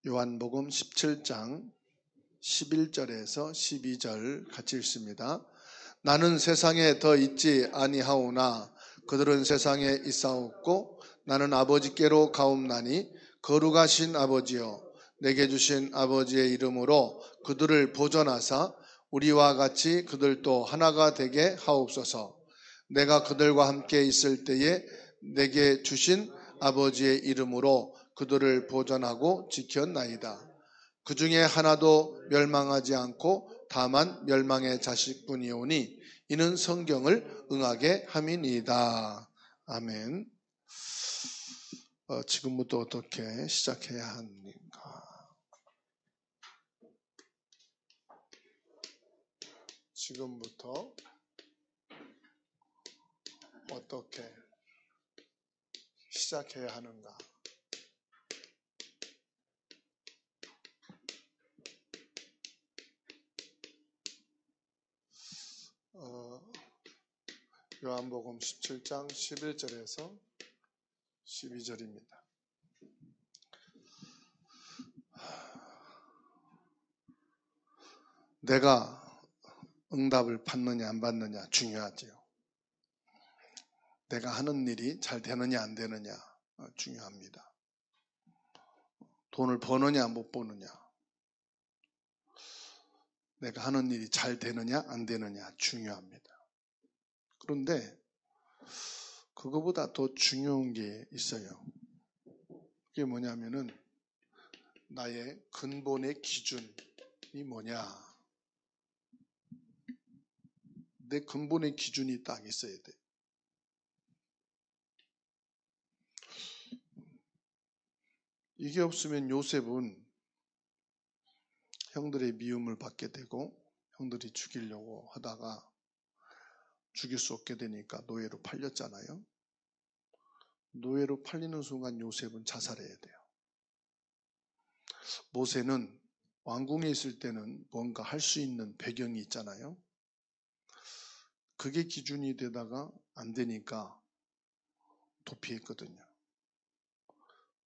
요한복음 17장 11절에서 12절 같이 읽습니다. 나는 세상에 더 있지 아니하오나 그들은 세상에 있사옵고 나는 아버지께로 가옵나니 거룩하신 아버지여 내게 주신 아버지의 이름으로 그들을 보존하사 우리와 같이 그들도 하나가 되게 하옵소서. 내가 그들과 함께 있을 때에 내게 주신 아버지의 이름으로 그들을 보존하고 지켰나이다. 그 중에 하나도 멸망하지 않고 다만 멸망의 자식뿐이오니 이는 성경을 응하게 함이니이다. 아멘. 지금부터 어떻게 시작해야 합니까? 지금부터 어떻게 시작해야 하는가? 요한복음 17장 11절에서 12절입니다. 내가 응답을 받느냐 안 받느냐 중요하지요. 내가 하는 일이 잘 되느냐 안 되느냐 중요합니다. 돈을 버느냐 못 버느냐, 내가 하는 일이 잘 되느냐 안 되느냐 중요합니다. 그런데 그거보다 더 중요한 게 있어요. 그게 뭐냐면은 나의 근본의 기준이 뭐냐. 내 근본의 기준이 딱 있어야 돼. 이게 없으면 요셉은 형들의 미움을 받게 되고 형들이 죽이려고 하다가 죽일 수 없게 되니까 노예로 팔렸잖아요. 노예로 팔리는 순간 요셉은 자살해야 돼요. 모세는 왕궁에 있을 때는 뭔가 할 수 있는 배경이 있잖아요. 그게 기준이 되다가 안 되니까 도피했거든요.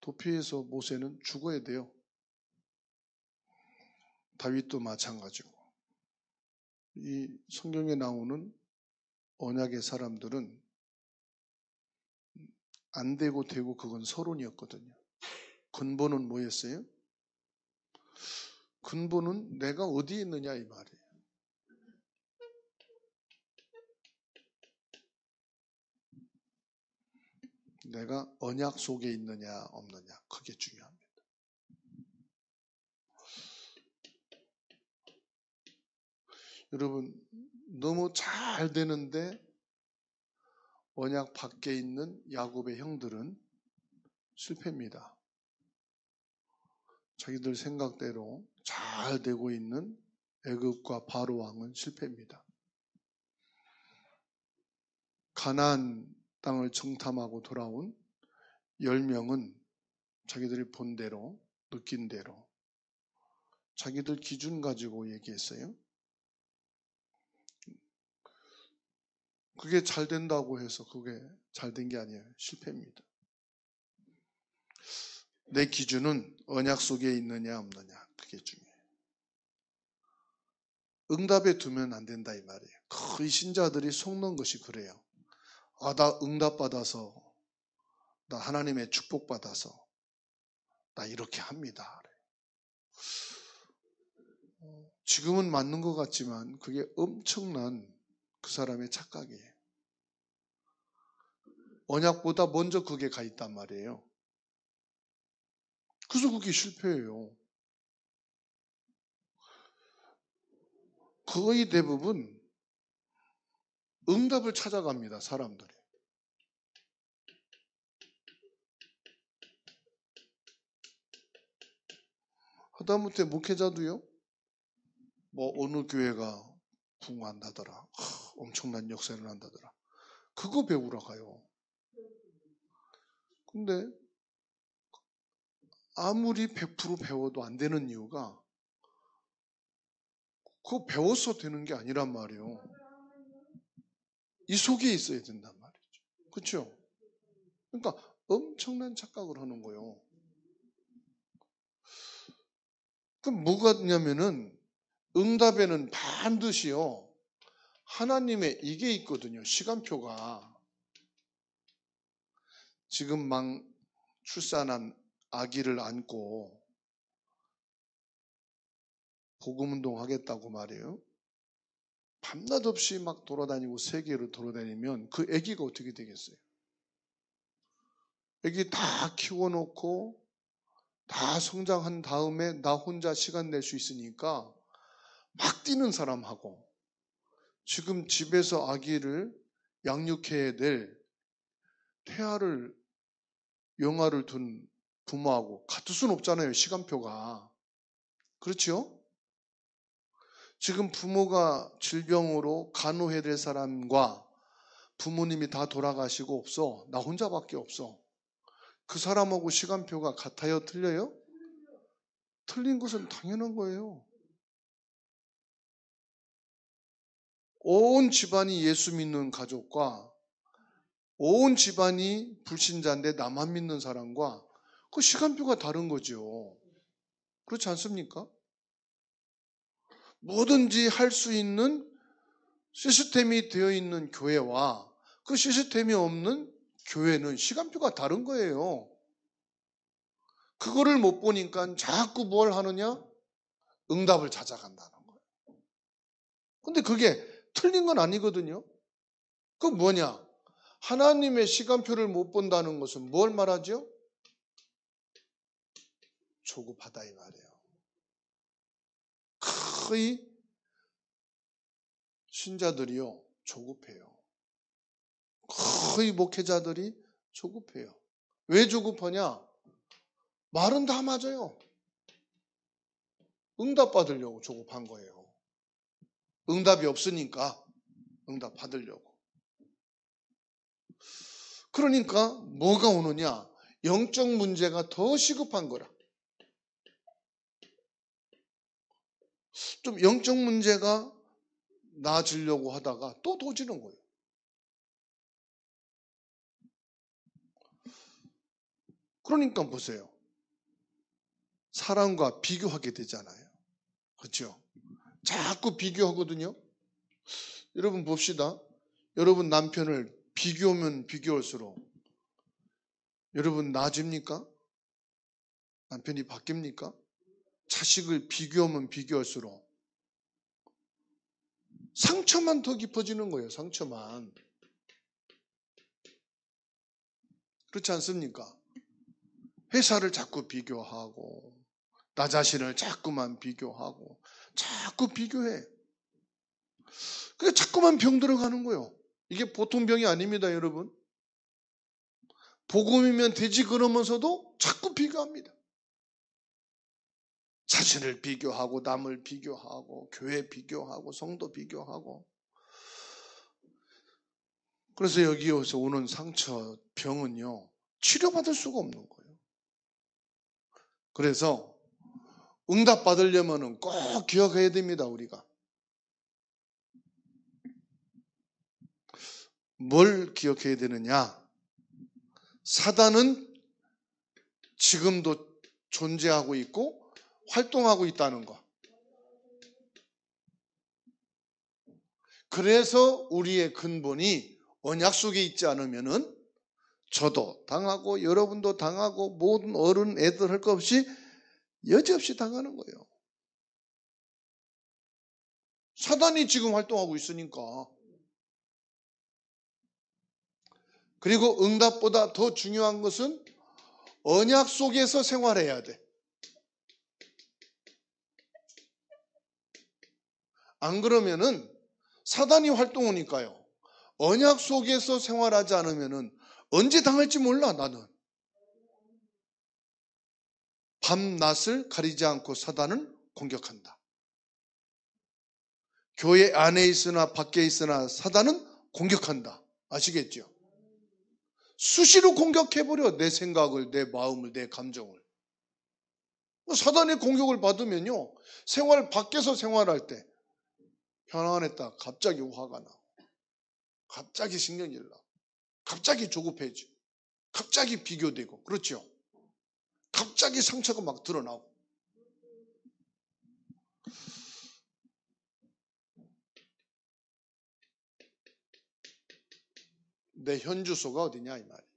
도피해서 모세는 죽어야 돼요. 다윗도 마찬가지고. 이 성경에 나오는 언약의 사람들은 안 되고 되고 그건 서론이었거든요. 근본은 뭐였어요? 근본은 내가 어디에 있느냐 이 말이에요. 내가 언약 속에 있느냐 없느냐 그게 중요합니다. 여러분 너무 잘 되는데 언약 밖에 있는 야곱의 형들은 실패입니다. 자기들 생각대로 잘 되고 있는 애굽과 바로 왕은 실패입니다. 가나안 땅을 정탐하고 돌아온 10명은 자기들이 본 대로 느낀 대로 자기들 기준 가지고 얘기했어요. 그게 잘 된다고 해서 그게 잘 된 게 아니에요. 실패입니다. 내 기준은 언약 속에 있느냐 없느냐 그게 중요해요. 응답에 두면 안 된다 이 말이에요. 거의 신자들이 속는 것이 그래요. 나 응답 받아서 나 하나님의 축복 받아서 나 이렇게 합니다. 지금은 맞는 것 같지만 그게 엄청난 그 사람의 착각이에요. 언약보다 먼저 그게 가 있단 말이에요. 그래서 그게 실패예요. 거의 대부분 응답을 찾아갑니다. 사람들이. 하다못해 목회자도요. 어느 교회가 부흥한다더라. 엄청난 역사를 한다더라. 그거 배우러 가요. 근데 아무리 100% 배워도 안 되는 이유가 그거 배워서 되는 게 아니란 말이에요. 이 속에 있어야 된단 말이죠. 그렇죠? 그러니까 엄청난 착각을 하는 거예요. 그럼 뭐가 있냐면은 응답에는 반드시요 하나님의 이게 있거든요. 시간표가. 지금 막 출산한 아기를 안고 복음운동 하겠다고 말이에요. 밤낮 없이 막 돌아다니고 세계를 돌아다니면 그 아기가 어떻게 되겠어요? 아기 다 키워놓고 다 성장한 다음에 나 혼자 시간 낼 수 있으니까 막 뛰는 사람하고 지금 집에서 아기를 양육해야 될 태아를 영아를 둔 부모하고 같을 수는 없잖아요. 시간표가. 그렇죠? 지금 부모가 질병으로 간호해야 될 사람과 부모님이 다 돌아가시고 없어. 나 혼자밖에 없어. 그 사람하고 시간표가 같아요? 틀려요? 틀린 것은 당연한 거예요. 온 집안이 예수 믿는 가족과 온 집안이 불신자인데 나만 믿는 사람과 그 시간표가 다른 거죠. 그렇지 않습니까? 뭐든지 할 수 있는 시스템이 되어 있는 교회와 그 시스템이 없는 교회는 시간표가 다른 거예요. 그거를 못 보니까 자꾸 뭘 하느냐? 응답을 찾아간다는 거예요. 근데 그게 틀린 건 아니거든요. 그 뭐냐? 하나님의 시간표를 못 본다는 것은 뭘 말하죠? 조급하다 이 말이에요. 거의 신자들이요 조급해요. 거의 목회자들이 조급해요. 왜 조급하냐? 말은 다 맞아요. 응답 받으려고 조급한 거예요. 응답이 없으니까 응답 받으려고. 그러니까 뭐가 오느냐? 영적 문제가 더 시급한 거라. 좀 영적 문제가 나아지려고 하다가 또 도지는 거예요. 그러니까 보세요. 사람과 비교하게 되잖아요. 그렇죠? 자꾸 비교하거든요. 여러분 봅시다. 여러분 남편을 비교하면 비교할수록 여러분 나아집니까? 남편이 바뀝니까? 자식을 비교하면 비교할수록 상처만 더 깊어지는 거예요. 상처만. 그렇지 않습니까? 회사를 자꾸 비교하고 나 자신을 자꾸만 비교하고 자꾸 비교해. 그게 자꾸만 병 들어가는 거예요. 이게 보통 병이 아닙니다, 여러분. 복음이면 되지 그러면서도 자꾸 비교합니다. 자신을 비교하고 남을 비교하고 교회 비교하고 성도 비교하고. 그래서 여기에서 오는 상처, 병은요 치료받을 수가 없는 거예요. 그래서 응답 받으려면 꼭 기억해야 됩니다. 우리가 뭘 기억해야 되느냐? 사단은 지금도 존재하고 있고 활동하고 있다는 거. 그래서 우리의 근본이 언약 속에 있지 않으면은 저도 당하고 여러분도 당하고 모든 어른 애들 할 것 없이 여지없이 당하는 거예요. 사단이 지금 활동하고 있으니까. 그리고 응답보다 더 중요한 것은 언약 속에서 생활해야 돼. 안 그러면은 사단이 활동하니까요. 언약 속에서 생활하지 않으면은 언제 당할지 몰라 나는. 밤낮을 가리지 않고 사단은 공격한다. 교회 안에 있으나 밖에 있으나 사단은 공격한다. 아시겠죠? 수시로 공격해버려. 내 생각을, 내 마음을, 내 감정을. 사단의 공격을 받으면요. 생활 밖에서 생활할 때 편안했다. 갑자기 화가 나. 갑자기 신경이 나. 갑자기 조급해져. 갑자기 비교되고. 그렇죠? 갑자기 상처가 막 드러나고. 내 현주소가 어디냐 이 말이에요.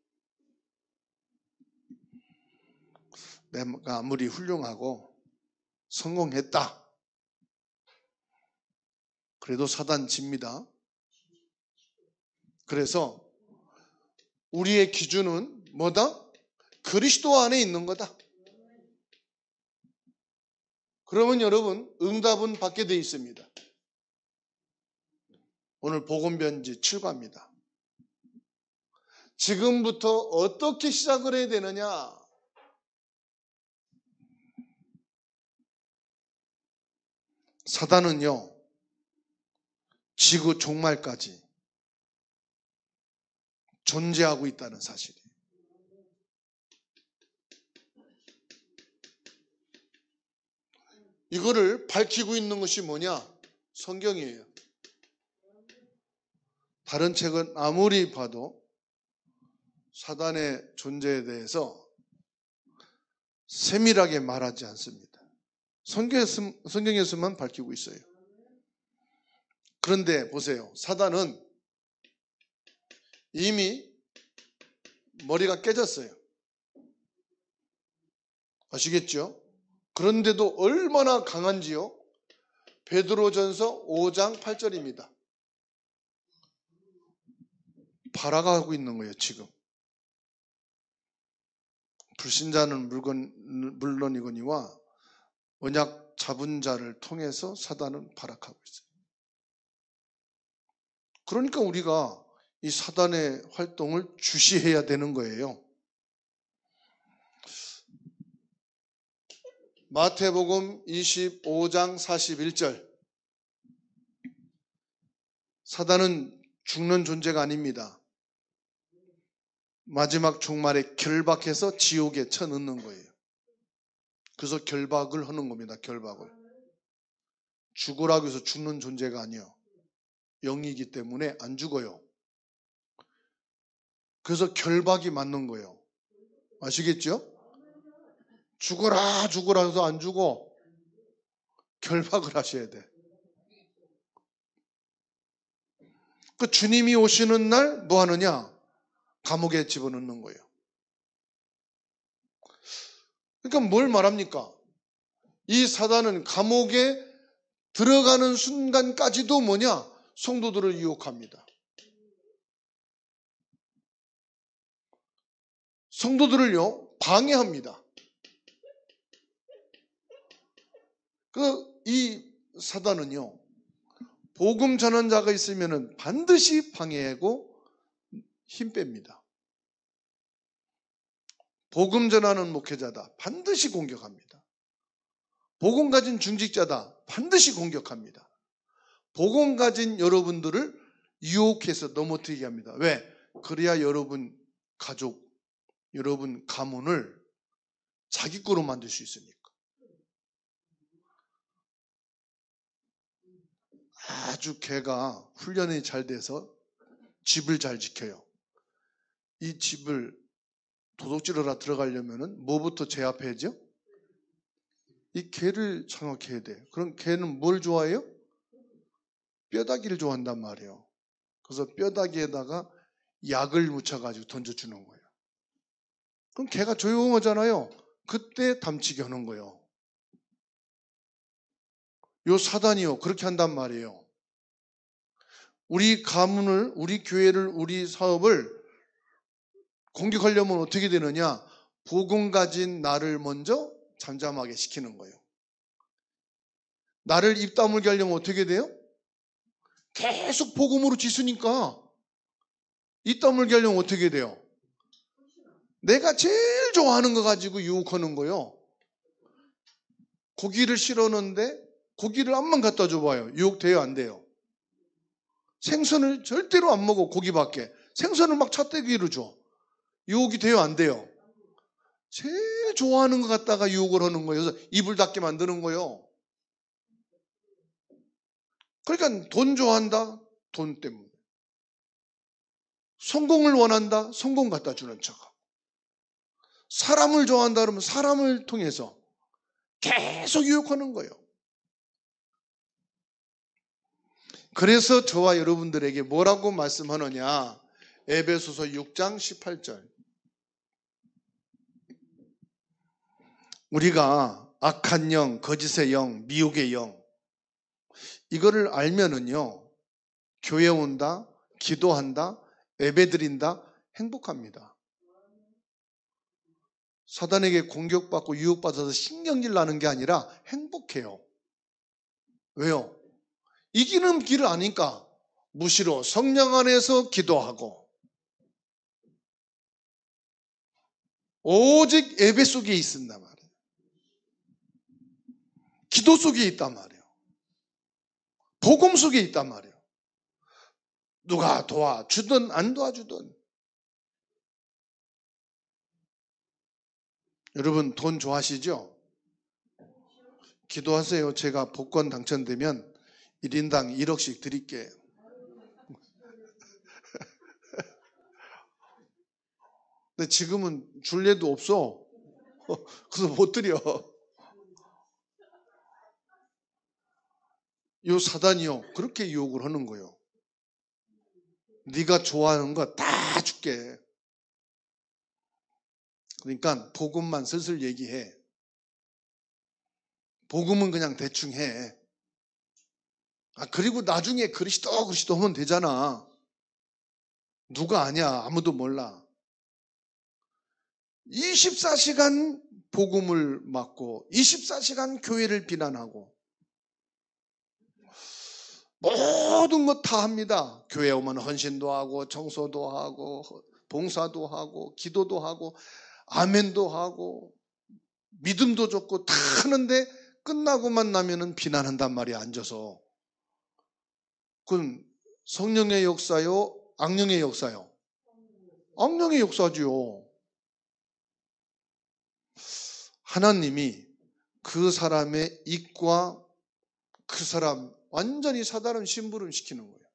내가 아무리 훌륭하고 성공했다. 그래도 사단 집니다. 그래서 우리의 기준은 뭐다? 그리스도 안에 있는 거다. 그러면 여러분 응답은 받게 되어 있습니다. 오늘 복음편지 7과입니다. 지금부터 어떻게 시작을 해야 되느냐? 사단은요, 지구 종말까지 존재하고 있다는 사실이에요. 이거를 밝히고 있는 것이 뭐냐? 성경이에요. 다른 책은 아무리 봐도 사단의 존재에 대해서 세밀하게 말하지 않습니다. 성경에서만 밝히고 있어요. 그런데 보세요. 사단은 이미 머리가 깨졌어요. 아시겠죠? 그런데도 얼마나 강한지요? 베드로전서 5장 8절입니다. 발악하고 있는 거예요, 지금. 불신자는 물론이거니와 언약 잡은 자를 통해서 사단은 발악하고 있어요. 그러니까 우리가 이 사단의 활동을 주시해야 되는 거예요. 마태복음 25장 41절. 사단은 죽는 존재가 아닙니다. 마지막 종말에 결박해서 지옥에 쳐넣는 거예요. 그래서 결박을 하는 겁니다. 결박을. 죽으라고 해서 죽는 존재가 아니에요. 영이기 때문에 안 죽어요. 그래서 결박이 맞는 거예요. 아시겠죠? 죽어라 죽어라 해서 안 죽어. 결박을 하셔야 돼. 그 주님이 오시는 날 뭐 하느냐? 감옥에 집어넣는 거예요. 그러니까 뭘 말합니까? 이 사단은 감옥에 들어가는 순간까지도 뭐냐? 성도들을 유혹합니다. 성도들을요, 방해합니다. 이 사단은요, 복음 전환자가 있으면 반드시 방해하고 힘 뺍니다. 복음 전하는 목회자다. 반드시 공격합니다. 복음 가진 중직자다. 반드시 공격합니다. 복음 가진 여러분들을 유혹해서 넘어뜨리게 합니다. 왜? 그래야 여러분 가족, 여러분 가문을 자기 거로 만들 수 있으니까. 아주 개가 훈련이 잘 돼서 집을 잘 지켜요. 이 집을 도둑질하러 들어가려면 뭐부터 제압해야죠? 이 개를 장악해야 돼. 그럼 개는 뭘 좋아해요? 뼈다귀를 좋아한단 말이에요. 그래서 뼈다귀에다가 약을 묻혀가지고 던져주는 거예요. 그럼 개가 조용하잖아요. 그때 담치게 하는 거예요. 요 사단이요, 그렇게 한단 말이에요. 우리 가문을, 우리 교회를, 우리 사업을 공격하려면 어떻게 되느냐? 복음 가진 나를 먼저 잠잠하게 시키는 거예요. 나를 입 다물게 하려면 어떻게 돼요? 계속 복음으로 지수니까 입 다물게 하려면 어떻게 돼요? 내가 제일 좋아하는 거 가지고 유혹하는 거예요. 고기를 싫어하는데 고기를 암만 갖다 줘봐요. 유혹돼요? 안 돼요? 생선을 절대로 안 먹어. 고기밖에. 생선을 막 찻대기로 줘. 유혹이 돼요? 안 돼요? 제일 좋아하는 것 갖다가 유혹을 하는 거예요. 그래서 입을 닫게 만드는 거예요. 그러니까 돈 좋아한다? 돈 때문에. 성공을 원한다? 성공 갖다 주는 척하고. 사람을 좋아한다 그러면 사람을 통해서 계속 유혹하는 거예요. 그래서 저와 여러분들에게 뭐라고 말씀하느냐? 에베소서 6장 18절. 우리가 악한 영, 거짓의 영, 미혹의 영, 이거를 알면은요, 교회 온다, 기도한다, 예배드린다, 행복합니다. 사단에게 공격받고 유혹받아서 신경질 나는 게 아니라 행복해요. 왜요? 이기는 길을 아니까 무시로 성령 안에서 기도하고 오직 예배 속에 있습니다 말이에요. 기도 속에 있단 말이에요. 복음 속에 있단 말이에요. 누가 도와주든 안 도와주든. 여러분 돈 좋아하시죠? 기도하세요. 제가 복권 당첨되면 1인당 1억씩 드릴게요. 근데 지금은 줄 애도 없어. 그래서 못 드려. 요 사단이요, 그렇게 유혹을 하는 거예요. 네가 좋아하는 거 다 줄게. 그러니까 복음만 슬슬 얘기해. 복음은 그냥 대충 해. 그리고 나중에 그리스도 하면 되잖아. 누가 아냐? 아무도 몰라. 24시간 복음을 맡고 24시간 교회를 비난하고 모든 것 다 합니다. 교회 오면 헌신도 하고 청소도 하고 봉사도 하고 기도도 하고 아멘도 하고 믿음도 좋고 다 하는데 끝나고만 나면은 비난한단 말이야, 앉아서. 그건 성령의 역사요? 악령의 역사요? 악령의 역사지요. 하나님이 그 사람의 입과 그 사람 완전히 사다른 심부름 시키는 거예요.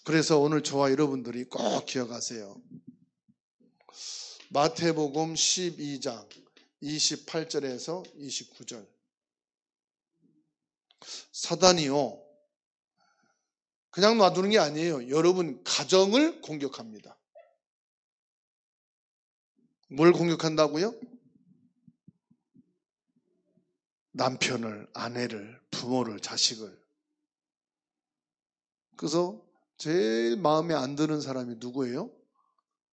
그래서 오늘 저와 여러분들이 꼭 기억하세요. 마태복음 12장 28절에서 29절. 사단이요, 그냥 놔두는 게 아니에요. 여러분 가정을 공격합니다. 뭘 공격한다고요? 남편을, 아내를, 부모를, 자식을. 그래서 제일 마음에 안 드는 사람이 누구예요?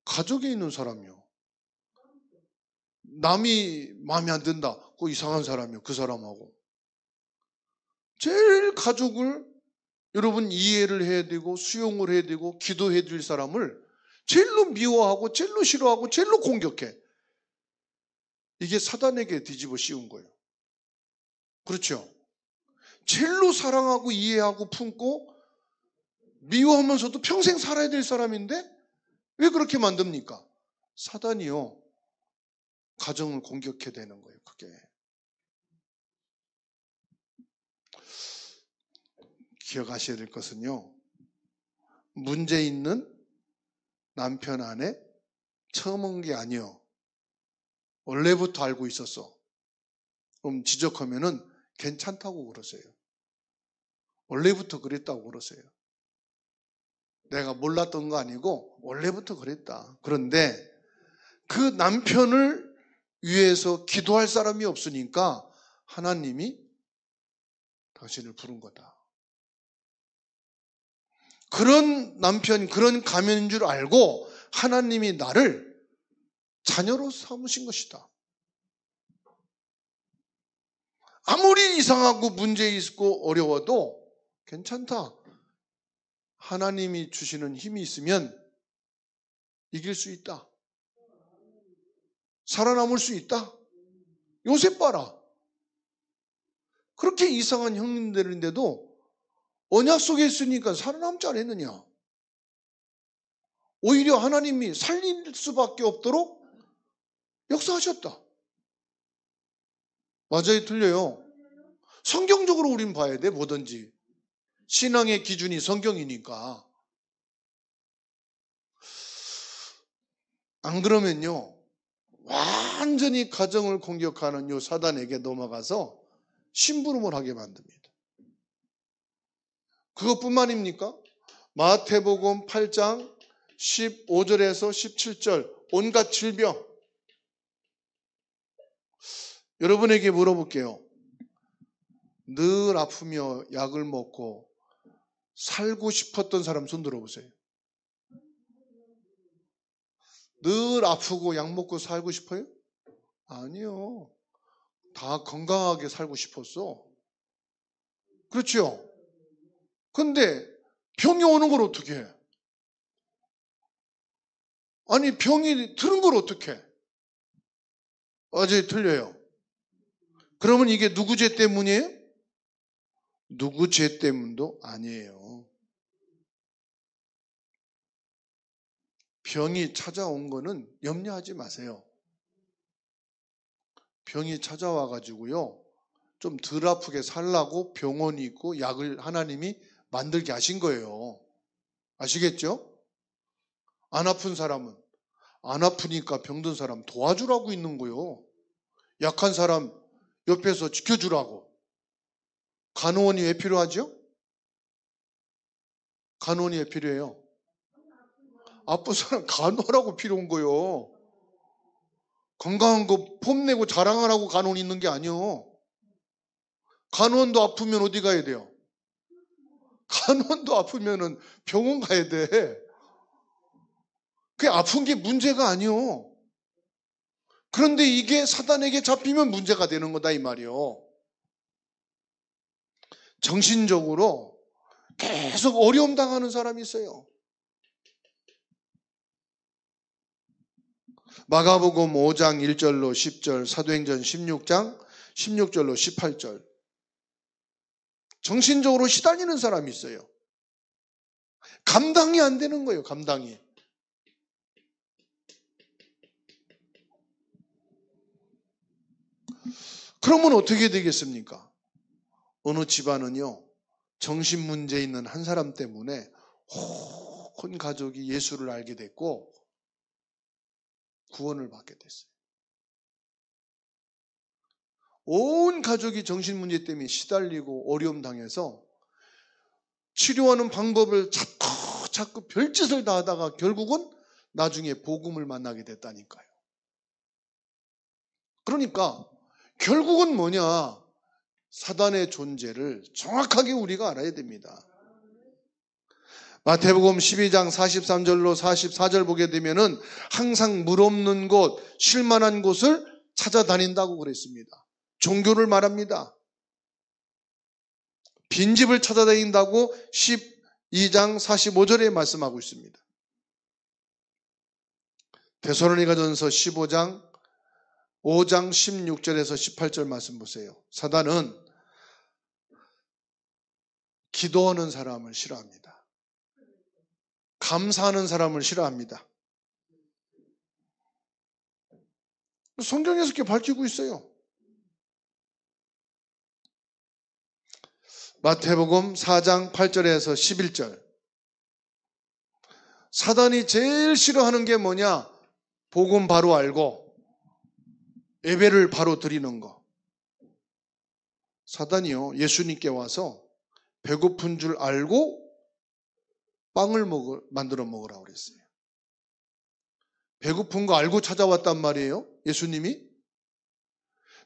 가족에 있는 사람이요. 남이 마음에 안 든다. 그 이상한 사람이요. 그 사람하고. 제일 가족을 여러분 이해를 해야 되고 수용을 해야 되고 기도해 줄 사람을 제일로 미워하고 제일로 싫어하고 제일로 공격해. 이게 사단에게 뒤집어 씌운 거예요. 그렇죠? 제일로 사랑하고 이해하고 품고 미워하면서도 평생 살아야 될 사람인데 왜 그렇게 만듭니까? 사단이요, 가정을 공격해야 되는 거예요. 그게. 기억하셔야 될 것은요, 문제 있는 남편 아내 처음 온 게 아니요, 원래부터 알고 있었어. 그럼 지적하면은 괜찮다고 그러세요. 원래부터 그랬다고 그러세요. 내가 몰랐던 거 아니고 원래부터 그랬다. 그런데 그 남편을 위해서 기도할 사람이 없으니까 하나님이 당신을 부른 거다. 그런 남편, 그런 가면인 줄 알고 하나님이 나를 자녀로 삼으신 것이다. 아무리 이상하고 문제 있고 어려워도 괜찮다. 하나님이 주시는 힘이 있으면 이길 수 있다. 살아남을 수 있다. 요셉 봐라. 그렇게 이상한 형님들인데도 언약 속에 있으니까 살아남지 않았느냐. 오히려 하나님이 살릴 수밖에 없도록 역사하셨다. 맞아요, 틀려요? 성경적으로 우린 봐야 돼, 뭐든지. 신앙의 기준이 성경이니까. 안 그러면요, 완전히 가정을 공격하는 요 사단에게 넘어가서 심부름을 하게 만듭니다. 그것뿐만입니까? 마태복음 8장 15절에서 17절 온갖 질병. 여러분에게 물어볼게요. 늘 아프며 약을 먹고 살고 싶었던 사람 손 들어보세요. 늘 아프고 약 먹고 살고 싶어요? 아니요. 다 건강하게 살고 싶었어. 그렇죠? 근데 병이 오는 걸 어떻게 해? 아니 병이 드는 걸 어떻게 해? 어제 틀려요. 그러면 이게 누구 죄 때문이에요? 누구 죄 때문도 아니에요. 병이 찾아온 거는 염려하지 마세요. 병이 찾아와 가지고요. 좀 덜 아프게 살라고 병원이 있고 약을 하나님이 만들게 하신 거예요. 아시겠죠? 안 아픈 사람은 안 아프니까 병든 사람 도와주라고 있는 거예요. 약한 사람 옆에서 지켜주라고. 간호원이 왜 필요하죠? 간호원이 왜 필요해요? 아픈 사람 간호하라고 필요한 거예요. 건강한 거 폼내고 자랑하라고 간호원 있는 게 아니에요. 간호원도 아프면 어디 가야 돼요? 간호원도 아프면은 병원 가야 돼. 그게 아픈 게 문제가 아니에요. 그런데 이게 사단에게 잡히면 문제가 되는 거다 이 말이에요. 정신적으로 계속 어려움 당하는 사람이 있어요. 마가복음 5장 1절로 10절, 사도행전 16장 16절로 18절. 정신적으로 시달리는 사람이 있어요. 감당이 안 되는 거예요. 감당이. 그러면 어떻게 되겠습니까? 어느 집안은요, 정신 문제 있는 한 사람 때문에 온 가족이 예수를 알게 됐고 구원을 받게 됐어요. 온 가족이 정신 문제 때문에 시달리고 어려움 당해서 치료하는 방법을 자꾸 별짓을 다 하다가 결국은 나중에 복음을 만나게 됐다니까요. 그러니까 결국은 뭐냐? 사단의 존재를 정확하게 우리가 알아야 됩니다. 마태복음 12장 43절로 44절 보게 되면은 항상 물 없는 곳, 쉴만한 곳을 찾아다닌다고 그랬습니다. 종교를 말합니다. 빈집을 찾아다닌다고 12장 45절에 말씀하고 있습니다. 데살로니가전서 5장 16절에서 18절 말씀 보세요. 사단은 기도하는 사람을 싫어합니다. 감사하는 사람을 싫어합니다. 성경에서 이렇게 밝히고 있어요. 마태복음 4장 8절에서 11절. 사단이 제일 싫어하는 게 뭐냐? 복음 바로 알고 예배를 바로 드리는 거. 사단이요, 예수님께 와서 배고픈 줄 알고 빵을 만들어 먹으라고 그랬어요. 배고픈 거 알고 찾아왔단 말이에요. 예수님이.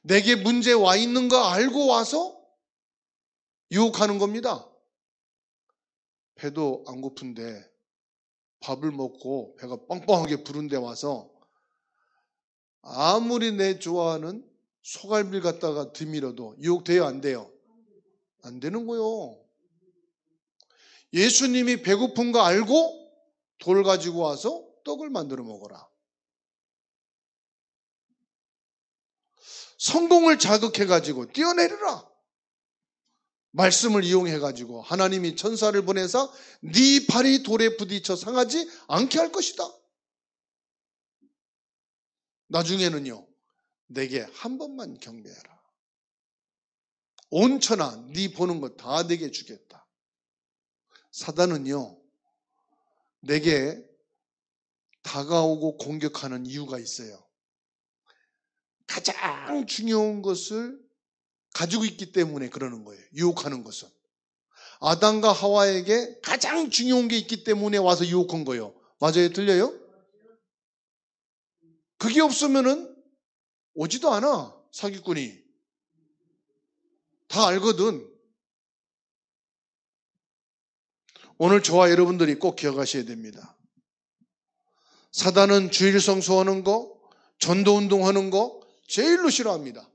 내게 문제 와 있는 거 알고 와서 유혹하는 겁니다. 배도 안 고픈데 밥을 먹고 배가 뻥뻥하게 부른데 와서 아무리 내 좋아하는 소갈비를 갖다가 들밀어도 유혹돼요, 안 돼요? 안 되는 거요. 예수님이 배고픈 거 알고 돌 가지고 와서 떡을 만들어 먹어라. 성공을 자극해가지고 뛰어내려라. 말씀을 이용해가지고 하나님이 천사를 보내서 네 발이 돌에 부딪혀 상하지 않게 할 것이다. 나중에는요, 내게 한 번만 경배해라. 온 천하 네 보는 거 다 내게 주겠다. 사단은요, 내게 다가오고 공격하는 이유가 있어요. 가장 중요한 것을 가지고 있기 때문에 그러는 거예요. 유혹하는 것은. 아담과 하와에게 가장 중요한 게 있기 때문에 와서 유혹한 거예요. 맞아요? 들려요? 그게 없으면은 오지도 않아, 사기꾼이. 다 알거든. 오늘 저와 여러분들이 꼭 기억하셔야 됩니다. 사단은 주일 성수하는 거, 전도운동 하는 거 제일로 싫어합니다.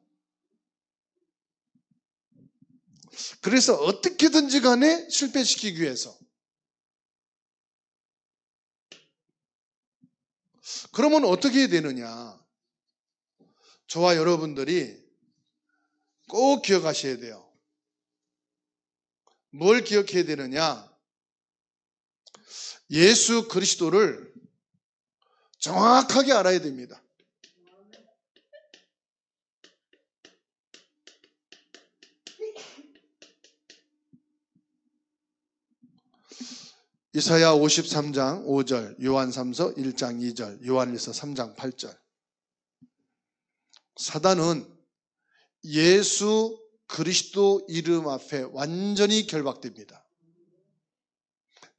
그래서 어떻게든지 간에 실패시키기 위해서. 그러면 어떻게 해야 되느냐? 저와 여러분들이 꼭 기억하셔야 돼요. 뭘 기억해야 되느냐? 예수 그리스도를 정확하게 알아야 됩니다. 이사야 53장 5절, 요한3서 1장 2절, 요한일서 3장 8절. 사단은 예수 그리스도 이름 앞에 완전히 결박됩니다.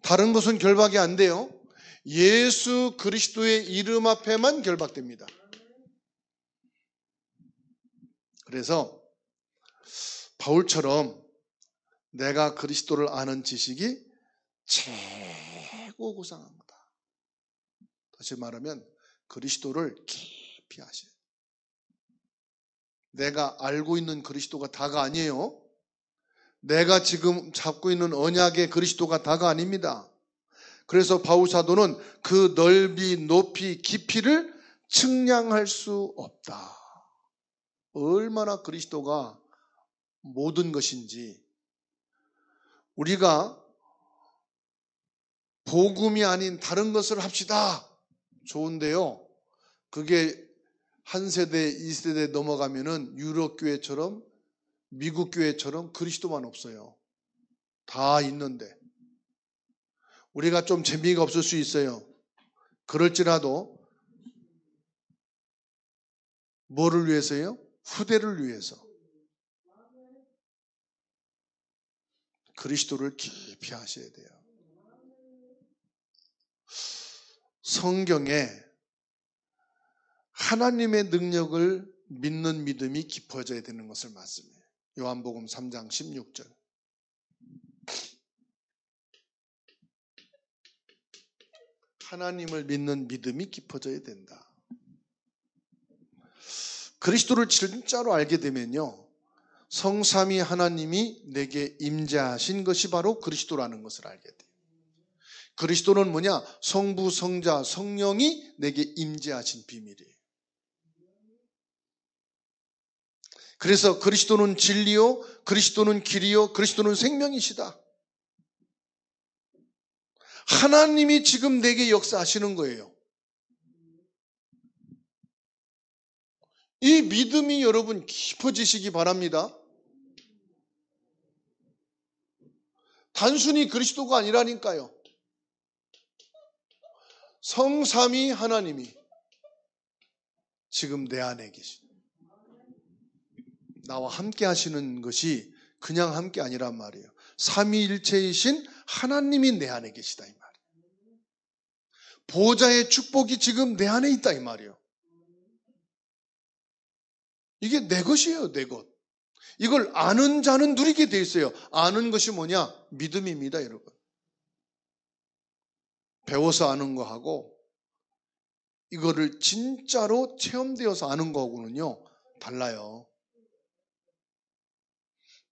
다른 것은 결박이 안 돼요. 예수 그리스도의 이름 앞에만 결박됩니다. 그래서 바울처럼 내가 그리스도를 아는 지식이 최고 고상합니다. 다시 말하면 그리스도를 깊이 아셔야 돼요. 내가 알고 있는 그리스도가 다가 아니에요. 내가 지금 잡고 있는 언약의 그리스도가 다가 아닙니다. 그래서 바울 사도는 그 넓이, 높이, 깊이를 측량할 수 없다. 얼마나 그리스도가 모든 것인지. 우리가 복음이 아닌 다른 것을 합시다. 좋은데요. 그게 한 세대, 2세대 넘어가면은 유럽 교회처럼 미국 교회처럼 그리스도만 없어요. 다 있는데. 우리가 좀 재미가 없을 수 있어요. 그럴지라도 뭐를 위해서요? 후대를 위해서. 그리스도를 깊이 아셔야 돼요. 성경에 하나님의 능력을 믿는 믿음이 깊어져야 되는 것을 말씀해요. 요한복음 3장 16절. 하나님을 믿는 믿음이 깊어져야 된다. 그리스도를 진짜로 알게 되면요, 성삼위 하나님이 내게 임재하신 것이 바로 그리스도라는 것을 알게 돼요. 그리스도는 뭐냐? 성부, 성자, 성령이 내게 임재하신 비밀이에요. 그래서 그리스도는 진리요, 그리스도는 길이요, 그리스도는 생명이시다. 하나님이 지금 내게 역사하시는 거예요. 이 믿음이 여러분 깊어지시기 바랍니다. 단순히 그리스도가 아니라니까요. 성삼위 하나님이 지금 내 안에 계신, 나와 함께 하시는 것이 그냥 함께 아니란 말이에요. 삼위일체이신 하나님이 내 안에 계시다 이 말이에요. 보좌의 축복이 지금 내 안에 있다 이 말이에요. 이게 내 것이에요, 내 것. 이걸 아는 자는 누리게 돼 있어요. 아는 것이 뭐냐? 믿음입니다, 여러분. 배워서 아는 거하고 이거를 진짜로 체험되어서 아는 거하고는요, 달라요.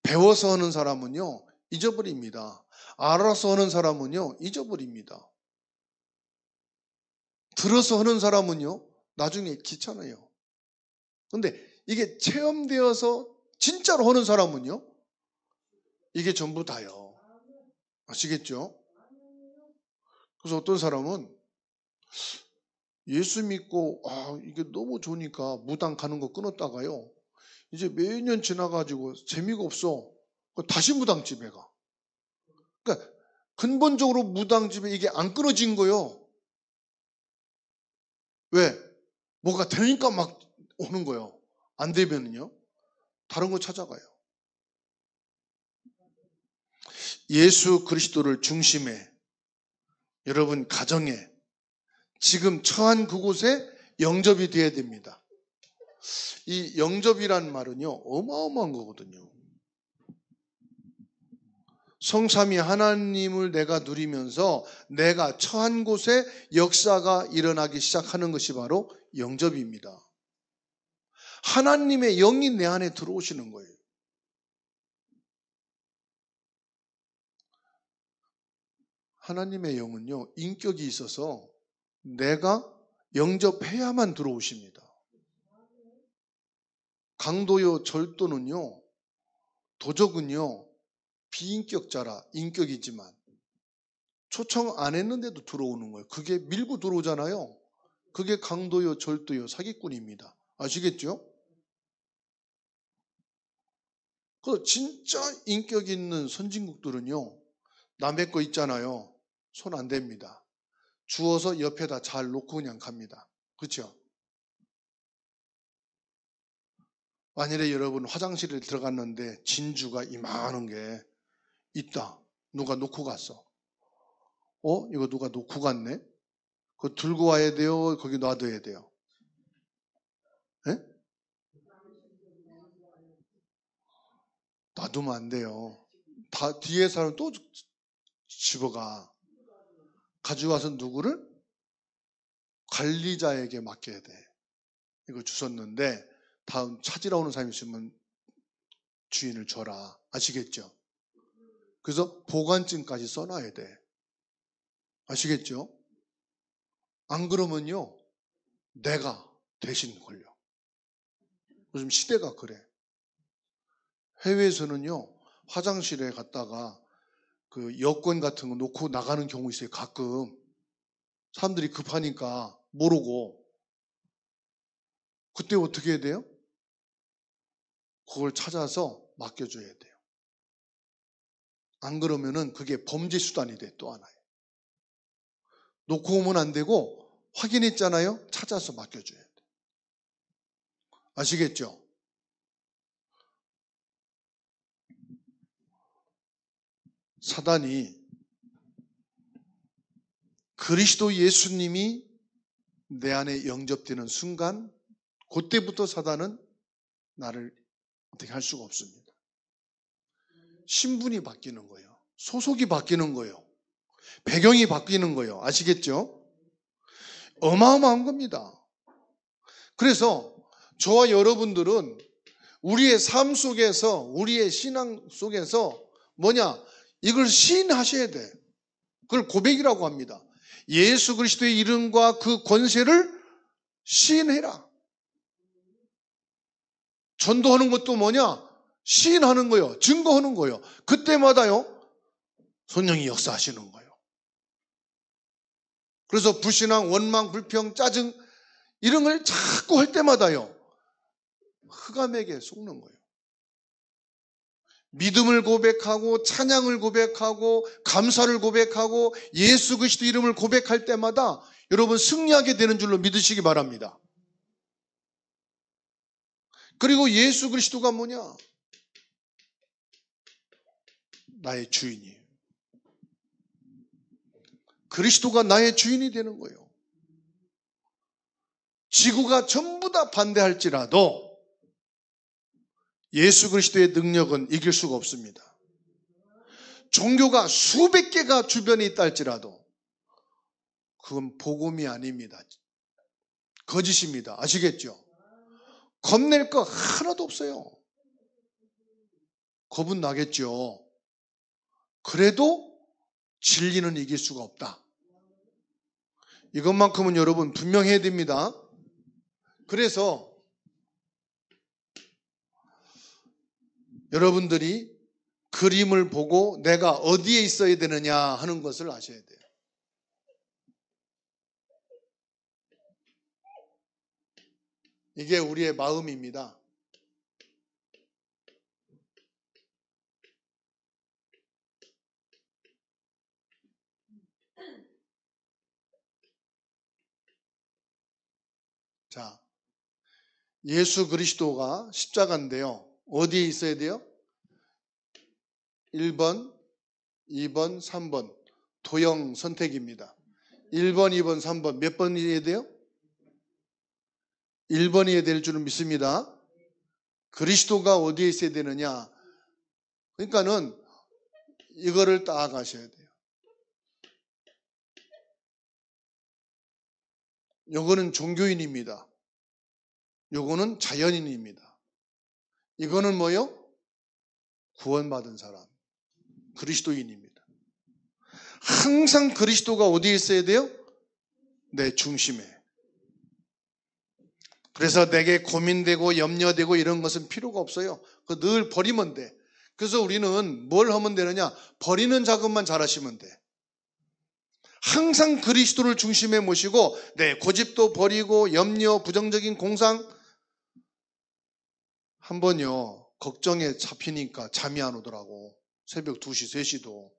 배워서 하는 사람은요, 잊어버립니다. 알아서 하는 사람은요, 잊어버립니다. 들어서 하는 사람은요, 나중에 귀찮아요. 근데 이게 체험되어서 진짜로 하는 사람은요, 이게 전부 다요. 아시겠죠? 그래서 어떤 사람은 예수 믿고 이게 너무 좋으니까 무당 가는 거 끊었다가요, 이제 몇 년 지나가지고 재미가 없어. 다시 무당집에 가. 그러니까 근본적으로 무당집에 이게 안 끊어진 거예요. 왜? 뭐가 되니까 막 오는 거예요. 안 되면은요, 다른 거 찾아가요. 예수 그리스도를 중심에 여러분 가정에 지금 처한 그곳에 영접이 되어야 됩니다. 이 영접이란 말은요, 어마어마한 거거든요. 성삼위 하나님을 내가 누리면서 내가 처한 곳에 역사가 일어나기 시작하는 것이 바로 영접입니다. 하나님의 영이 내 안에 들어오시는 거예요. 하나님의 영은요, 인격이 있어서 내가 영접해야만 들어오십니다. 강도요, 절도는요, 도적은요, 비인격자라 인격이지만 초청 안 했는데도 들어오는 거예요. 그게 밀고 들어오잖아요. 그게 강도요, 절도요, 사기꾼입니다. 아시겠죠? 그 진짜 인격 있는 선진국들은요, 남의 거 있잖아요. 손 안 댑니다. 주워서 옆에다 잘 놓고 그냥 갑니다. 그렇죠? 만일에 여러분 화장실에 들어갔는데 진주가 이만한 게 있다. 누가 놓고 갔어. 이거 누가 놓고 갔네? 그거 들고 와야 돼요? 거기 놔둬야 돼요? 네? 놔두면 안 돼요. 다 뒤에 사람 또 집어가. 가져와서 누구를? 관리자에게 맡겨야 돼. 이거 주셨는데 다음 찾으러 오는 사람이 있으면 주인을 줘라. 아시겠죠? 그래서 보관증까지 써놔야 돼. 아시겠죠? 안 그러면요, 내가 대신 걸려. 요즘 시대가 그래. 해외에서는요, 화장실에 갔다가 그 여권 같은 거 놓고 나가는 경우 있어요. 가끔 사람들이 급하니까 모르고. 그때 어떻게 해야 돼요? 그걸 찾아서 맡겨줘야 돼요. 안 그러면은 그게 범죄 수단이 돼. 또 하나에 놓고 오면 안 되고, 확인했잖아요. 찾아서 맡겨줘야 돼. 아시겠죠? 사단이 그리스도 예수님이 내 안에 영접되는 순간, 그때부터 사단은 나를 어떻게 할 수가 없습니다. 신분이 바뀌는 거예요. 소속이 바뀌는 거예요. 배경이 바뀌는 거예요. 아시겠죠? 어마어마한 겁니다. 그래서 저와 여러분들은 우리의 삶 속에서, 우리의 신앙 속에서 이걸 시인하셔야 돼. 그걸 고백이라고 합니다. 예수 그리스도의 이름과 그 권세를 시인해라. 전도하는 것도 시인하는 거예요. 증거하는 거예요. 그때마다요, 성령이 역사하시는 거예요. 그래서 불신앙, 원망, 불평, 짜증 이런 걸 자꾸 할 때마다요, 흑암에게 속는 거예요. 믿음을 고백하고 찬양을 고백하고 감사를 고백하고 예수 그리스도 이름을 고백할 때마다 여러분 승리하게 되는 줄로 믿으시기 바랍니다. 그리고 예수 그리스도가 나의 주인이에요. 그리스도가 나의 주인이 되는 거예요. 지구가 전부 다 반대할지라도 예수 그리스도의 능력은 이길 수가 없습니다. 종교가 수백 개가 주변에 있다 할지라도 그건 복음이 아닙니다. 거짓입니다. 아시겠죠? 겁낼 거 하나도 없어요. 겁은 나겠죠. 그래도 진리는 이길 수가 없다. 이것만큼은 여러분 분명해야 됩니다. 그래서 여러분들이 그림을 보고 내가 어디에 있어야 되느냐 하는 것을 아셔야 돼요. 이게 우리의 마음입니다. 자, 예수 그리스도가 십자가인데요. 어디에 있어야 돼요? 1번 2번, 3번. 도형 선택입니다. 1번, 2번, 3번. 몇 번이어야 돼요? 1번이어야 될 줄은 믿습니다. 그리스도가 어디에 있어야 되느냐? 그러니까는 이거를 따라가셔야 돼요. 요거는 종교인입니다. 요거는 자연인입니다. 이거는 뭐요? 구원받은 사람. 그리스도인입니다. 항상 그리스도가 어디에 있어야 돼요? 내 중심에. 그래서 내게 고민되고 염려되고 이런 것은 필요가 없어요. 그거 늘 버리면 돼. 그래서 우리는 뭘 하면 되느냐? 버리는 작업만 잘하시면 돼. 항상 그리스도를 중심에 모시고 내 고집도 버리고 염려, 부정적인 공상. 한 번요, 걱정에 잡히니까 잠이 안 오더라고. 새벽 2시, 3시도.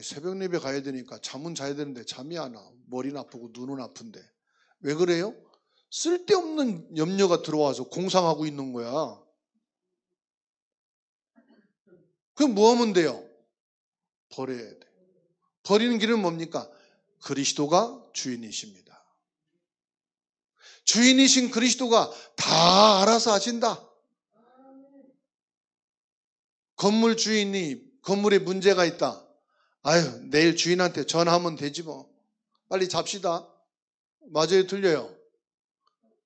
새벽 예배 가야 되니까 잠은 자야 되는데 잠이 안 와. 머리는 아프고 눈은 아픈데. 왜 그래요? 쓸데없는 염려가 들어와서 공상하고 있는 거야. 그럼 뭐 하면 돼요? 버려야 돼. 버리는 길은 뭡니까? 그리스도가 주인이십니다. 주인이신 그리스도가 다 알아서 하신다. 건물 주인이 건물에 문제가 있다. 아유, 내일 주인한테 전화하면 되지 뭐. 빨리 잡시다. 맞아요, 틀려요?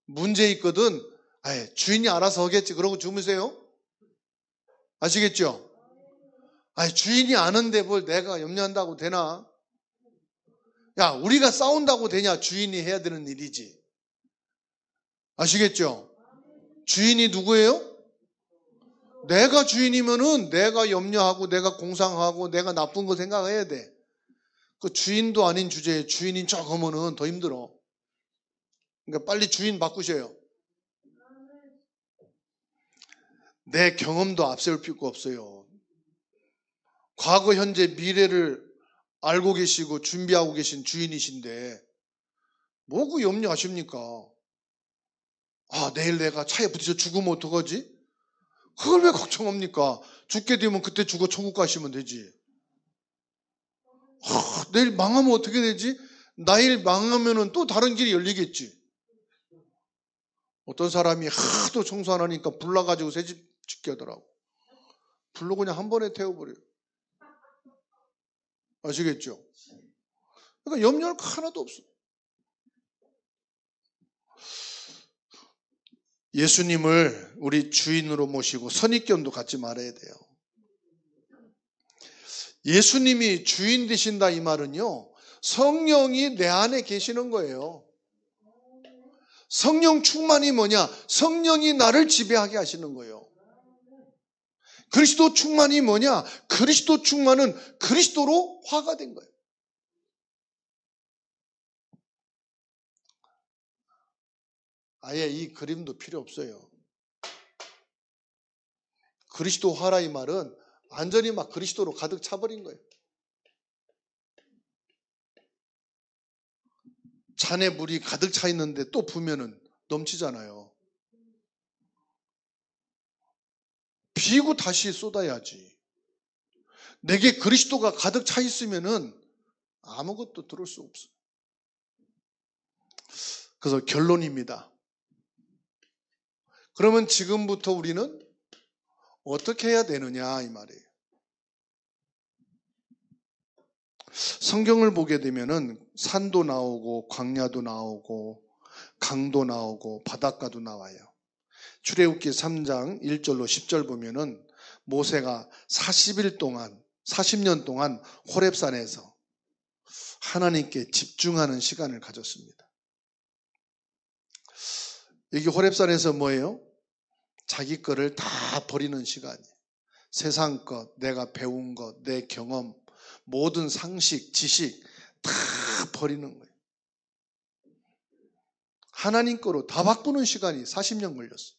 문제 있거든. 아유, 주인이 알아서 하겠지. 그러고 주무세요. 아시겠죠? 아유, 주인이 아는데 뭘 내가 염려한다고 되나? 야, 우리가 싸운다고 되냐? 주인이 해야 되는 일이지. 아시겠죠? 주인이 누구예요? 내가 주인이면은 내가 염려하고 내가 공상하고 내가 나쁜 거 생각해야 돼. 그 주인도 아닌 주제에 주인인 척 하면은 더 힘들어. 그러니까 빨리 주인 바꾸셔요. 내 경험도 앞세울 필요가 없어요. 과거, 현재, 미래를 알고 계시고 준비하고 계신 주인이신데 뭐고 염려하십니까? 아, 내일 내가 차에 부딪혀 죽으면 어떡하지? 그걸 왜 걱정합니까? 죽게 되면 그때 죽어 천국 가시면 되지. 내일 망하면 어떻게 되지? 내일 망하면 또 다른 길이 열리겠지. 어떤 사람이 하도 청소 안 하니까 불나가지고 새집 짓게 하더라고. 불로 그냥 한 번에 태워버려요. 아시겠죠? 그러니까 염려할 거 하나도 없어. 예수님을 우리 주인으로 모시고 선입견도 갖지 말아야 돼요. 예수님이 주인 되신다 이 말은요, 성령이 내 안에 계시는 거예요. 성령 충만이 뭐냐? 성령이 나를 지배하게 하시는 거예요. 그리스도 충만이 뭐냐? 그리스도 충만은 그리스도로 화가 된 거예요. 아예 이 그림도 필요 없어요. 그리스도 화라 이 말은 완전히 막 그리스도로 가득 차버린 거예요. 잔에 물이 가득 차 있는데 또 부으면은 넘치잖아요. 비고 다시 쏟아야지. 내게 그리스도가 가득 차 있으면은 아무것도 들을 수 없어요. 그래서 결론입니다. 그러면 지금부터 우리는 어떻게 해야 되느냐 이 말이에요. 성경을 보게 되면은 산도 나오고 광야도 나오고 강도 나오고 바닷가도 나와요. 출애굽기 3장 1절로 10절 보면은 모세가 40년 동안 호렙산에서 하나님께 집중하는 시간을 가졌습니다. 여기 호렙산에서 뭐예요? 자기 거를 다 버리는 시간이에요. 세상 것, 내가 배운 것, 내 경험, 모든 상식, 지식 다 버리는 거예요. 하나님 거로 다 바꾸는 시간이 40년 걸렸어요.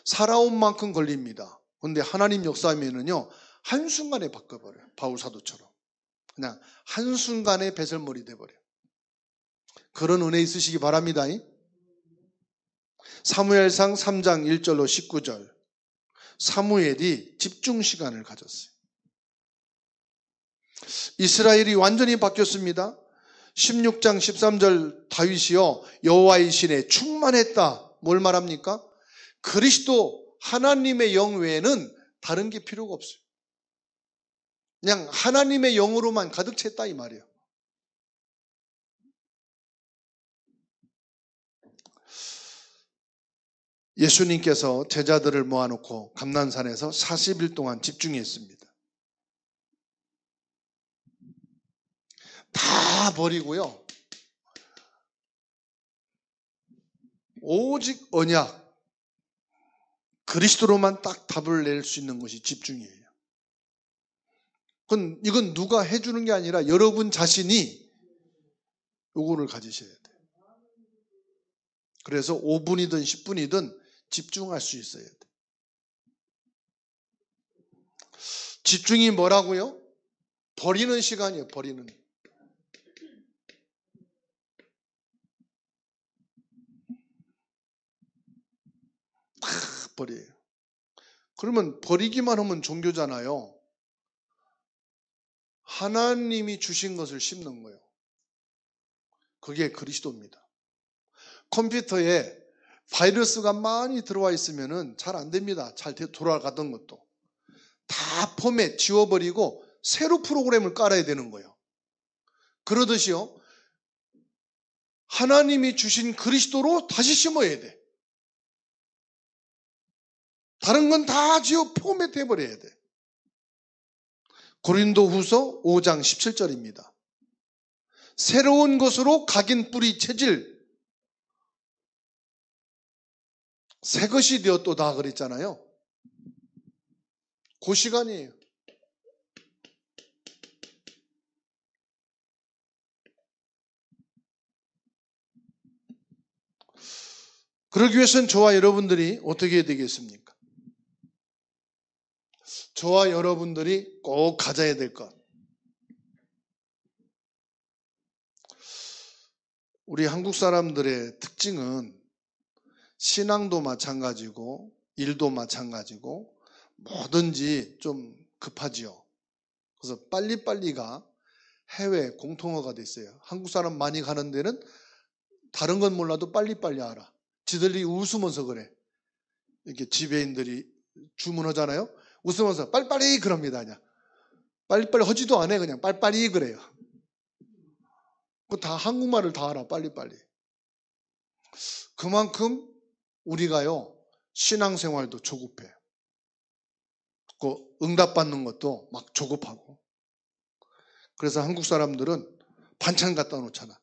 살아온 만큼 걸립니다. 그런데 하나님 역사하면은요, 한순간에 바꿔버려요. 바울 사도처럼. 그냥 한순간에 배설물이 돼버려요. 그런 은혜 있으시기 바랍니다. 사무엘상 3장 1절로 19절. 사무엘이 집중 시간을 가졌어요. 이스라엘이 완전히 바뀌었습니다. 16장 13절 다윗이요 여호와의 신에 충만했다. 뭘 말합니까? 그리스도 하나님의 영 외에는 다른 게 필요가 없어요. 그냥 하나님의 영으로만 가득 찼다 이 말이에요. 예수님께서 제자들을 모아놓고 감난산에서 40일 동안 집중했습니다. 다 버리고요. 오직 언약, 그리스도로만 딱 답을 낼 수 있는 것이 집중이에요. 이건 누가 해주는 게 아니라 여러분 자신이 요거를 가지셔야 돼요. 그래서 5분이든 10분이든 집중할 수 있어야 돼요. 집중이 뭐라고요? 버리는 시간이에요. 버리는. 다 버려요. 그러면 버리기만 하면 종교잖아요. 하나님이 주신 것을 심는 거예요. 그게 그리스도입니다. 컴퓨터에 바이러스가 많이 들어와 있으면 잘 안 됩니다. 잘 돌아가던 것도. 다 포맷 지워버리고 새로 프로그램을 깔아야 되는 거예요. 그러듯이요. 하나님이 주신 그리스도로 다시 심어야 돼. 다른 건 다 지워 포맷 해버려야 돼. 고린도후서 5장 17절입니다. 새로운 것으로 각인 뿌리 체질 새 것이 되었도다 그랬잖아요. 그 시간이에요. 그러기 위해서는 저와 여러분들이 어떻게 해야 되겠습니까? 저와 여러분들이 꼭 가져야 될 것. 우리 한국 사람들의 특징은 신앙도 마찬가지고 일도 마찬가지고 뭐든지 좀 급하지요. 그래서 빨리빨리가 해외 공통어가 됐어요. 한국 사람 많이 가는 데는 다른 건 몰라도 빨리빨리 알아. 지들이 웃으면서 그래. 이렇게 지배인들이 주문하잖아요. 웃으면서 빨리빨리 그럽니다. 그냥 빨리빨리 하지도 않아. 그냥 빨리빨리 그래요. 다 한국말을 다 알아. 빨리빨리. 그만큼 우리가요 신앙생활도 조급해. 그 응답받는 것도 막 조급하고. 그래서 한국 사람들은 반찬 갖다 놓잖아.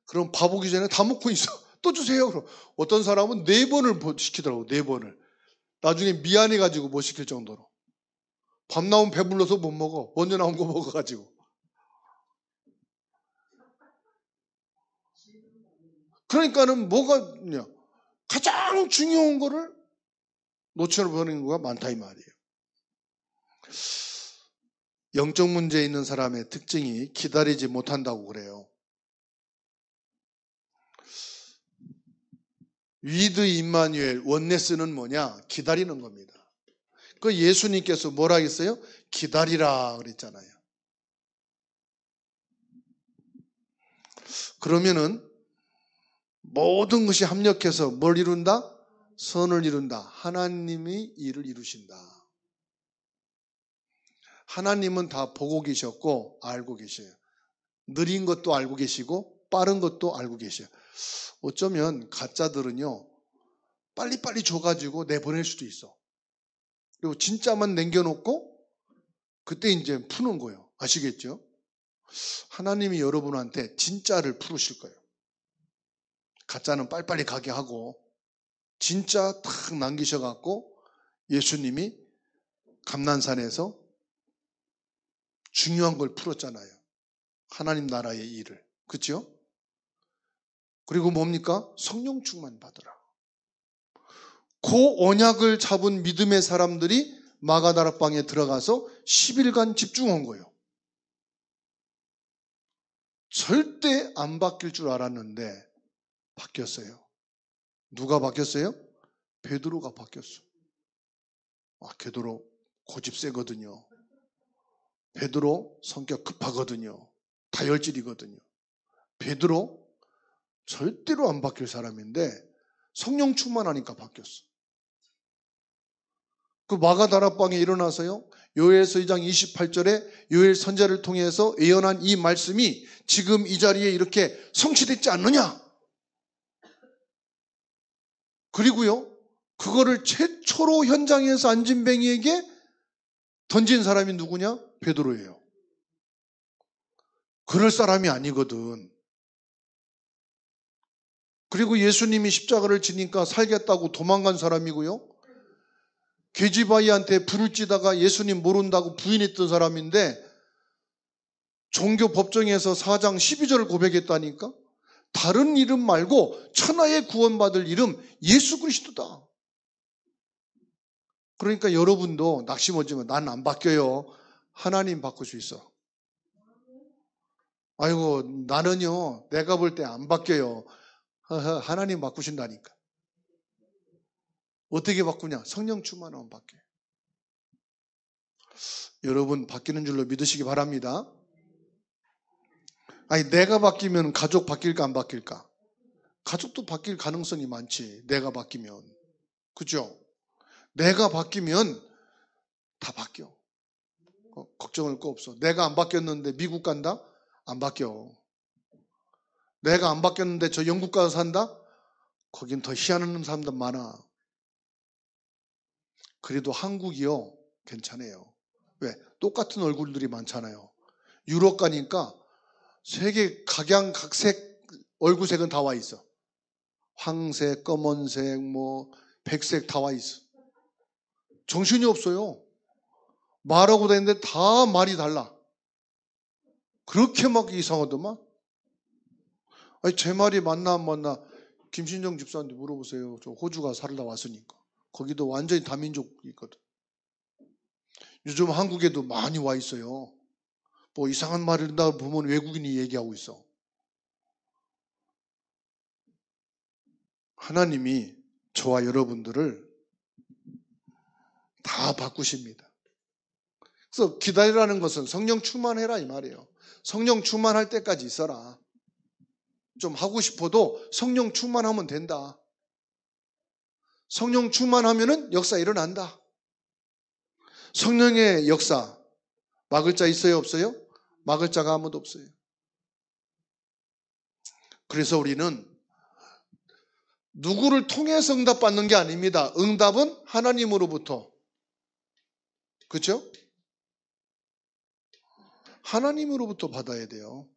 그럼 밥 오기 전에 다 먹고 있어. 또 주세요. 그럼 어떤 사람은 4번을 시키더라고. 4번을. 나중에 미안해가지고 못 시킬 정도로. 밥 나오면 배불러서 못 먹어. 먼저 나온 거 먹어가지고. 그러니까는 뭐가 있냐. 가장 중요한 거를 놓쳐버리는 거가 많다 이 말이에요. 영적 문제 있는 사람의 특징이 기다리지 못한다고 그래요. 위드 임마누엘 원네스는 뭐냐? 기다리는 겁니다. 그 예수님께서 뭐라 했어요? 기다리라 그랬잖아요. 그러면은 모든 것이 합력해서 뭘 이룬다? 선을 이룬다. 하나님이 일을 이루신다. 하나님은 다 보고 계셨고 알고 계셔요. 느린 것도 알고 계시고 빠른 것도 알고 계셔요. 어쩌면 가짜들은요 빨리빨리 줘가지고 내보낼 수도 있어. 그리고 진짜만 남겨놓고 그때 이제 푸는 거예요. 아시겠죠? 하나님이 여러분한테 진짜를 풀으실 거예요. 가짜는 빨리빨리 가게 하고 진짜 탁 남기셔갖고 예수님이 감난산에서 중요한 걸 풀었잖아요. 하나님 나라의 일을. 그렇죠? 그리고 뭡니까? 성령 충만 받으라. 그 언약을 잡은 믿음의 사람들이 마가다락방에 들어가서 10일간 집중한 거예요. 절대 안 바뀔 줄 알았는데 바뀌었어요. 누가 바뀌었어요? 베드로가 바뀌었어. 베드로 고집 세거든요. 베드로 성격 급하거든요. 다혈질이거든요. 베드로 절대로 안 바뀔 사람인데 성령 충만하니까 바뀌었어. 그 마가다락방에 일어나서요, 요엘서 2장 28절에 요엘 선지자를 통해서 예언한 이 말씀이 지금 이 자리에 이렇게 성취됐지 않느냐? 그리고요, 그거를 최초로 현장에서 안진뱅이에게 던진 사람이 누구냐? 베드로예요. 그럴 사람이 아니거든. 그리고 예수님이 십자가를 지니까 살겠다고 도망간 사람이고요, 계지바이한테 불을 찌다가 예수님 모른다고 부인했던 사람인데 종교 법정에서 4장 12절을 고백했다니까. 다른 이름 말고 천하에 구원받을 이름 예수 그리스도다. 그러니까 여러분도 낙심하지만 난 안 바뀌어요. 하나님 바꿀 수 있어. 아이고 나는요 내가 볼 때 안 바뀌어요. 하나님 바꾸신다니까. 어떻게 바꾸냐? 성령 충만하면 바뀌어요. 여러분 바뀌는 줄로 믿으시기 바랍니다. 아니 내가 바뀌면 가족 바뀔까 안 바뀔까? 가족도 바뀔 가능성이 많지. 내가 바뀌면. 그죠? 내가 바뀌면 다 바뀌어. 걱정할 거 없어. 내가 안 바뀌었는데 미국 간다? 안 바뀌어. 내가 안 바뀌었는데 저 영국 가서 산다? 거긴 더 희한한 사람들 많아. 그래도 한국이요 괜찮아요. 왜? 똑같은 얼굴들이 많잖아요. 유럽 가니까 세계 각양각색 얼굴색은 다 와 있어. 황색, 검은색, 백색 다 와 있어. 정신이 없어요. 말하고 다니는데 다 말이 달라. 그렇게 막 이상하더만. 아니 제 말이 맞나 안 맞나 김신정 집사한테 물어보세요. 저 호주 가서 살다 왔으니까. 거기도 완전히 다민족이 있거든. 요즘 한국에도 많이 와 있어요. 뭐 이상한 말을 한다 보면 외국인이 얘기하고 있어. 하나님이 저와 여러분들을 다 바꾸십니다. 그래서 기다리라는 것은 성령 충만해라 이 말이에요. 성령 충만할 때까지 있어라. 좀 하고 싶어도 성령 충만하면 된다. 성령 충만하면은 역사 일어난다. 성령의 역사 막을 자 있어요 없어요? 막을 자가 아무도 없어요. 그래서 우리는 누구를 통해서 응답받는 게 아닙니다. 응답은 하나님으로부터. 그렇죠? 하나님으로부터 받아야 돼요.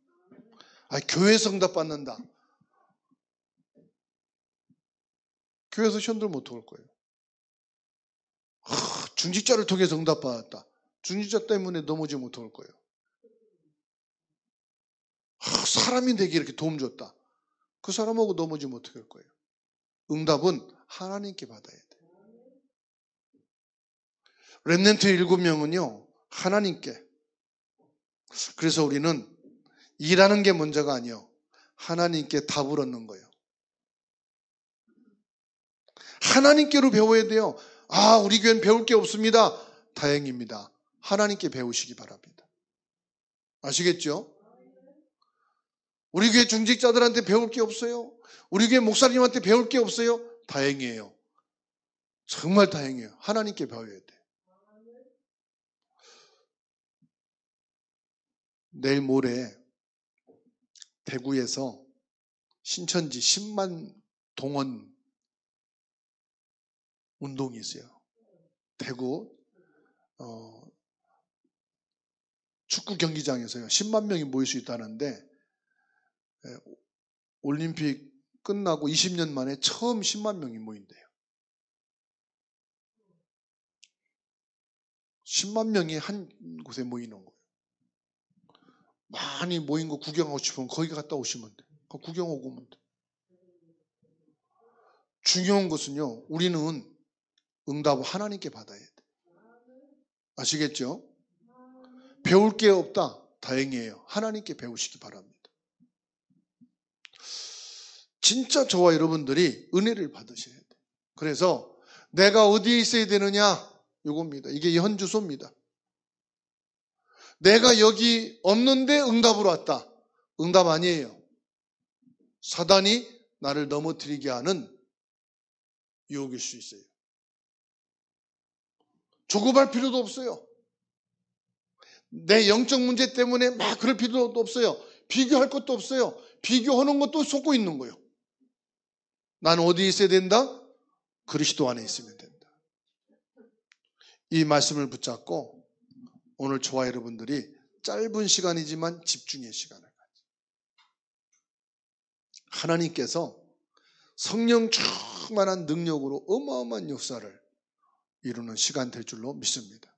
교회에서 응답받는다. 교회에서 시험들 못 올 거예요. 중직자를 통해서 응답받았다. 중직자 때문에 넘어지 못 올 거예요. 사람이 되게 이렇게 도움 줬다. 그 사람하고 넘어지 못할 거예요. 응답은 하나님께 받아야 돼요. 렘넌트 7명은요 하나님께. 그래서 우리는 일하는 게 문제가 아니에요. 하나님께 답을 얻는 거예요. 하나님께로 배워야 돼요. 우리 교회는 배울 게 없습니다. 다행입니다. 하나님께 배우시기 바랍니다. 아시겠죠? 우리 교회 중직자들한테 배울 게 없어요. 우리 교회 목사님한테 배울 게 없어요. 다행이에요. 정말 다행이에요. 하나님께 배워야 돼요. 내일 모레 대구에서 신천지 10만 동원 운동이 있어요. 대구 축구 경기장에서요 10만 명이 모일 수 있다는데 올림픽 끝나고 20년 만에 처음 10만 명이 모인대요. 10만 명이 한 곳에 모이는 거예요. 많이 모인 거 구경하고 싶으면 거기 갔다 오시면 돼요. 구경하고 오면 돼요. 중요한 것은요, 우리는 응답을 하나님께 받아야 돼요. 아시겠죠? 배울 게 없다. 다행이에요. 하나님께 배우시기 바랍니다. 진짜 저와 여러분들이 은혜를 받으셔야 돼요. 그래서 내가 어디에 있어야 되느냐? 이겁니다. 이게 현주소입니다. 내가 여기 없는데 응답으로 왔다. 응답 아니에요. 사단이 나를 넘어뜨리게 하는 유혹일 수 있어요. 조급할 필요도 없어요. 내 영적 문제 때문에 막 그럴 필요도 없어요. 비교할 것도 없어요. 비교하는 것도 속고 있는 거예요. 나는 어디에 있어야 된다? 그리스도 안에 있으면 된다. 이 말씀을 붙잡고 오늘 저와 여러분들이 짧은 시간이지만 집중의 시간을 가지고 하나님께서 성령 충만한 능력으로 어마어마한 역사를 이루는 시간 될 줄로 믿습니다.